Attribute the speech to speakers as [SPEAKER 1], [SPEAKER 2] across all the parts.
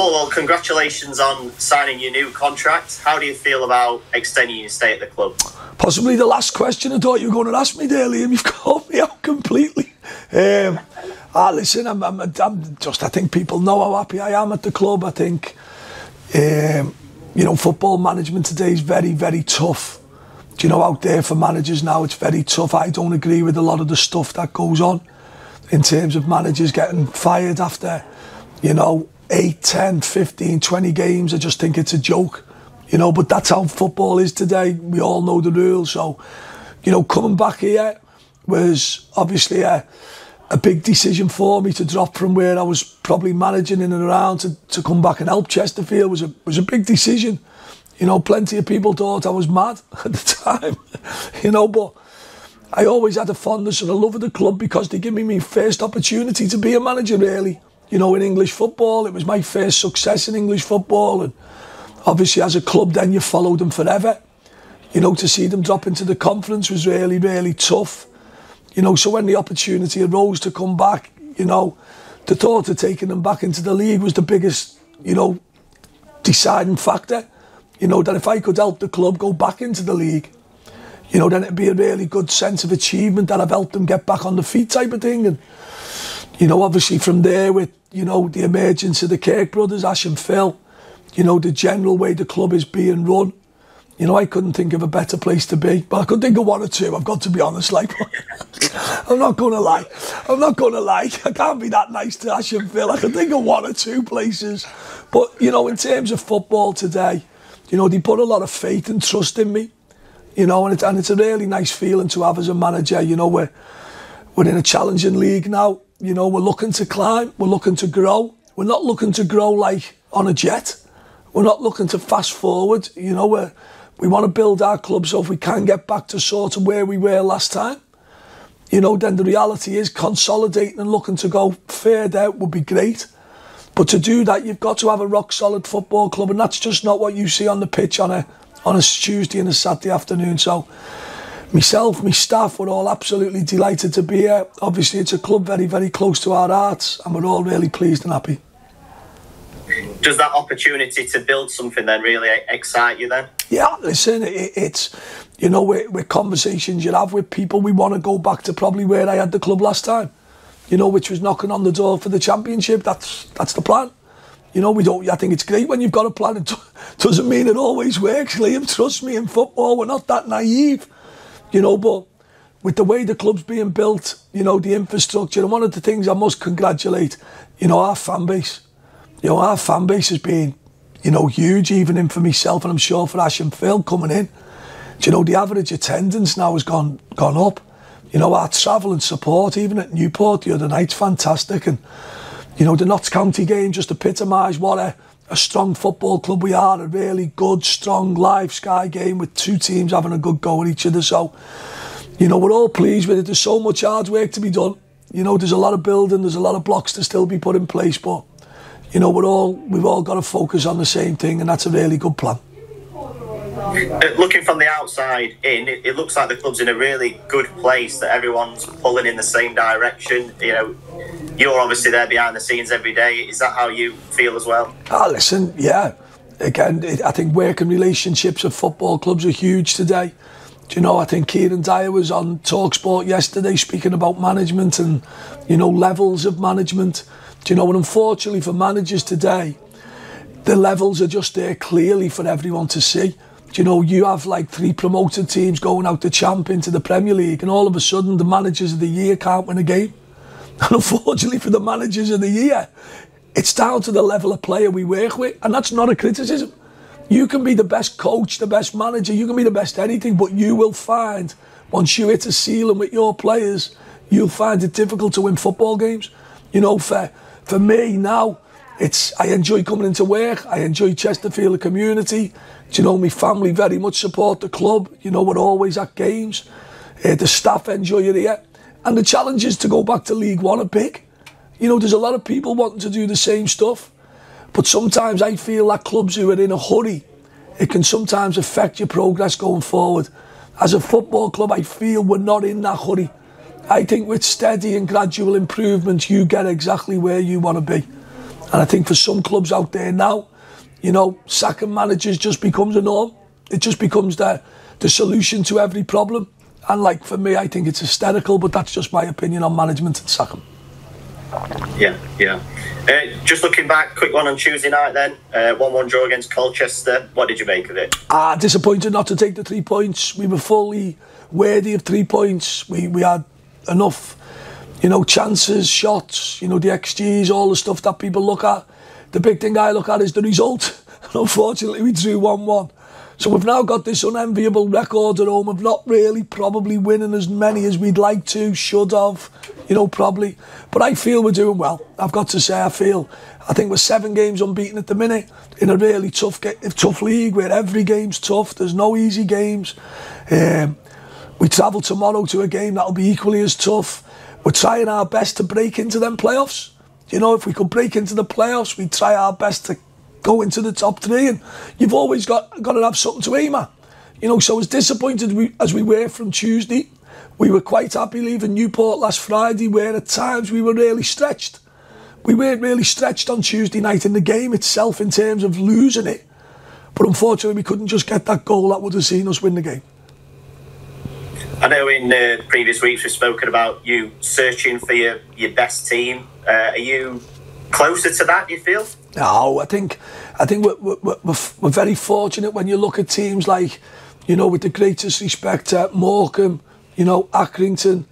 [SPEAKER 1] Paul, well, congratulations on signing your new contract. How do you feel about extending your stay at the club?
[SPEAKER 2] Possibly the last question I thought you were going to ask me there, Liam. You've caught me out completely. Listen, I think people know how happy I am at the club. I think, football management today is very, very tough. Out there for managers now, it's very tough. I don't agree with a lot of the stuff that goes on in terms of managers getting fired after, 8, 10, 15, 20 games. I just think it's a joke, but that's how football is today. We all know the rules. So, coming back here was obviously a big decision for me to drop from where I was probably managing in and around to come back and help Chesterfield was a big decision. Plenty of people thought I was mad at the time, but I always had a fondness and a love of the club because they gave me my first opportunity to be a manager, really. In English football, it was my first success in English football. And obviously as a club, then you followed them forever. To see them drop into the conference was really, really tough. So when the opportunity arose to come back, the thought of taking them back into the league was the biggest, deciding factor. That if I could help the club go back into the league, then it'd be a really good sense of achievement that I've helped them get back on the feet type of thing. And, obviously from there with, the emergence of the Kirk brothers, Ash and Phil, the general way the club is being run, I couldn't think of a better place to be. But I could think of one or two, I've got to be honest. I'm not going to lie. I can't be that nice to Ash and Phil. I could think of one or two places. But, in terms of football today, they put a lot of faith and trust in me, and it's a really nice feeling to have as a manager. We're in a challenging league now. We're looking to climb, we're looking to grow. We're not looking to grow like on a jet. We're not looking to fast forward. We want to build our club so if we can get back to sort of where we were last time, then the reality is consolidating and looking to go further would be great. But to do that, you've got to have a rock-solid football club, and that's just not what you see on the pitch on a Tuesday and a Saturday afternoon. So myself, my staff, we're all absolutely delighted to be here. Obviously, it's a club very, very close to our hearts, and we're all really pleased and happy.
[SPEAKER 1] Does that opportunity to build something then really excite you then?
[SPEAKER 2] Yeah, listen, it's, with conversations you have with people, we want to go back to probably where I had the club last time. Which was knocking on the door for the championship. That's the plan. I think it's great when you've got a plan. It doesn't mean it always works, Liam. Trust me, in football, we're not that naive. But with the way the club's being built, the infrastructure, and one of the things I must congratulate, our fan base. Our fan base has been, huge, even for myself, and I'm sure for Ash and Phil coming in. The average attendance now has gone up. Our travel and support, even at Newport the other night's fantastic. And, the Notts County game just epitomised what a strong football club we are. A really good, strong, live Sky game with two teams having a good go at each other. So, we're all pleased with it. There's so much hard work to be done. There's a lot of building, there's a lot of blocks to still be put in place. But, we've all got to focus on the same thing, and that's a really good plan.
[SPEAKER 1] Looking from the outside in, it looks like the club's in a really good place, that everyone's pulling in the same direction. You're obviously there behind the scenes every day. Is that how you feel as well?
[SPEAKER 2] Listen, yeah. Again, I think working relationships at football clubs are huge today. I think Kieran Dyer was on TalkSport yesterday speaking about management and, levels of management. And unfortunately for managers today, the levels are just there clearly for everyone to see. You have like 3 promoted teams going out the champ into the Premier League, and all of a sudden the managers of the year can't win a game. And unfortunately for the managers of the year, it's down to the level of player we work with, and that's not a criticism. You can be the best coach, the best manager, you can be the best anything, but you will find, once you hit a ceiling with your players, you'll find it difficult to win football games. For me now, I enjoy coming into work. I enjoy Chesterfield, the community. My family very much support the club. We're always at games. The staff enjoy it here. And the challenges to go back to League One are big. There's a lot of people wanting to do the same stuff. But sometimes I feel that clubs who are in a hurry, it can sometimes affect your progress going forward. As a football club, I feel we're not in that hurry. I think with steady and gradual improvements, you get exactly where you want to be. And I think for some clubs out there now, you know, sacking managers just becomes a norm. It just becomes the solution to every problem. And like for me, I think it's hysterical, but that's just my opinion on management and sacking.
[SPEAKER 1] Yeah. Just looking back, quick one on Tuesday night then. 1-1 draw against Colchester. What did you make of it?
[SPEAKER 2] Disappointed not to take the 3 points. We were fully worthy of 3 points. We had enough, you know, chances, shots, you know, the XGs, all the stuff that people look at. The big thing I look at is the result. And unfortunately, we drew 1-1. So we've now got this unenviable record at home of not really probably winning as many as we'd like to, should have, you know, probably. But I feel we're doing well. I've got to say, I think we're 7 games unbeaten at the minute in a really tough league where every game's tough. There's no easy games. We travel tomorrow to a game that'll be equally as tough. We're trying our best to break into them playoffs. You know, if we could break into the playoffs, we'd try our best to go into the top 3, and you've always got to have something to aim at. You know, so as disappointed as we were from Tuesday, we were quite happy leaving Newport last Friday, where at times we were really stretched. We weren't really stretched on Tuesday night in the game itself in terms of losing it, but unfortunately we couldn't just get that goal that would have seen us win the game.
[SPEAKER 1] I know in previous weeks we've spoken about you searching for your best team. Are you closer to that, you feel?
[SPEAKER 2] No, I think we're very fortunate when you look at teams like, you know, with the greatest respect to Morcambe, you know, Accrington,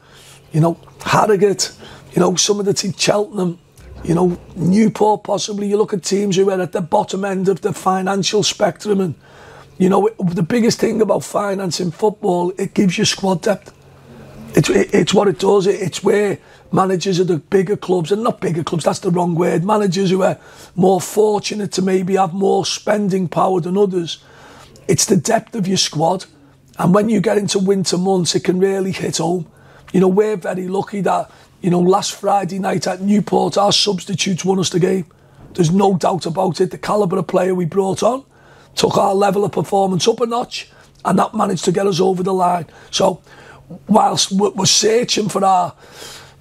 [SPEAKER 2] you know, Harrogate, you know, some of the teams, Cheltenham, you know, Newport possibly. You look at teams who are at the bottom end of the financial spectrum, and, you know, the biggest thing about finance in football, it gives you squad depth. It's what it does. It's where managers of the bigger clubs, and not bigger clubs, that's the wrong word, managers who are more fortunate to maybe have more spending power than others, it's the depth of your squad. And when you get into winter months, it can really hit home. You know, we're very lucky that, you know, last Friday night at Newport, our substitutes won us the game. There's no doubt about it. The calibre of player we brought on took our level of performance up a notch, and that managed to get us over the line. So whilst we're searching for our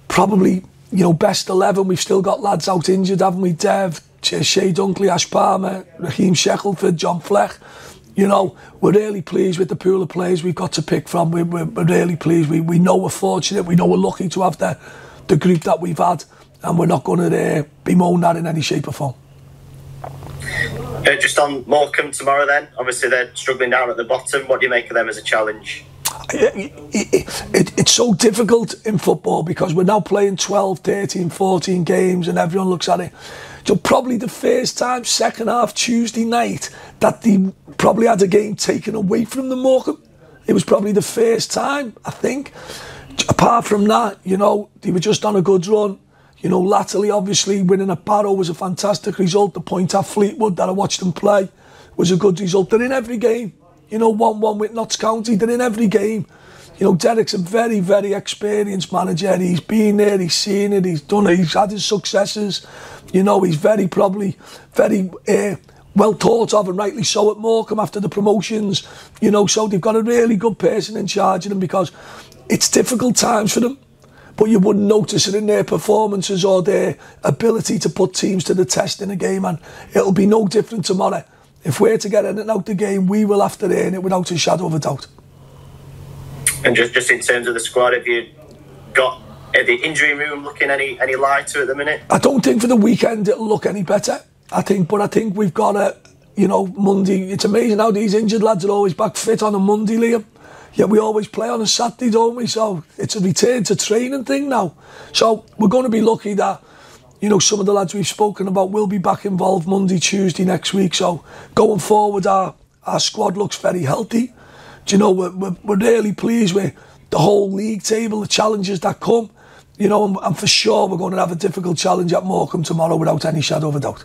[SPEAKER 2] probably, you know, best 11, we've still got lads out injured, haven't we? Dev, Shea Dunkley, Ash Palmer, Raheem Shackelford, John Fleck. You know, we're really pleased with the pool of players we've got to pick from. We're really pleased. We know we're fortunate. We know we're lucky to have the group that we've had, and we're not going to bemoan that in any shape or form.
[SPEAKER 1] Just on Morcambe tomorrow then, obviously they're struggling down at the bottom. What do you make of them as a challenge?
[SPEAKER 2] It's so difficult in football because we're now playing 12, 13, 14 games and everyone looks at it. So probably the first time, second half Tuesday night, that they probably had a game taken away from the Morcambe. It was probably the first time, I think. Apart from that, you know, they were just on a good run. You know, latterly, obviously, winning at Barrow was a fantastic result. The point at Fleetwood that I watched them play was a good result. They're in every game. You know, 1-1 with Notts County, they're in every game. You know, Derek's a very, very experienced manager. He's been there, he's seen it, he's done it, he's had his successes. You know, he's very well thought of, and rightly so, at Morcambe after the promotions. You know, so they've got a really good person in charge of them because it's difficult times for them. But you wouldn't notice it in their performances or their ability to put teams to the test in a game, and it'll be no different tomorrow. If we're to get in and out the game, we will have to earn it without a shadow of a doubt.
[SPEAKER 1] And just in terms of the squad, have you got the injury room looking any lighter at the minute? I
[SPEAKER 2] don't think for the weekend it'll look any better. I think we've got a, you know, Monday. It's amazing how these injured lads are always back fit on a Monday, Liam. Yet we always play on a Saturday, don't we? So it's a return to training thing now. So we're going to be lucky that, you know, some of the lads we've spoken about will be back involved Monday, Tuesday next week. So going forward, our squad looks very healthy. Do you know, we're really pleased with the whole league table, the challenges that come. You know, and for sure we're going to have a difficult challenge at Morcambe tomorrow without any shadow of a doubt.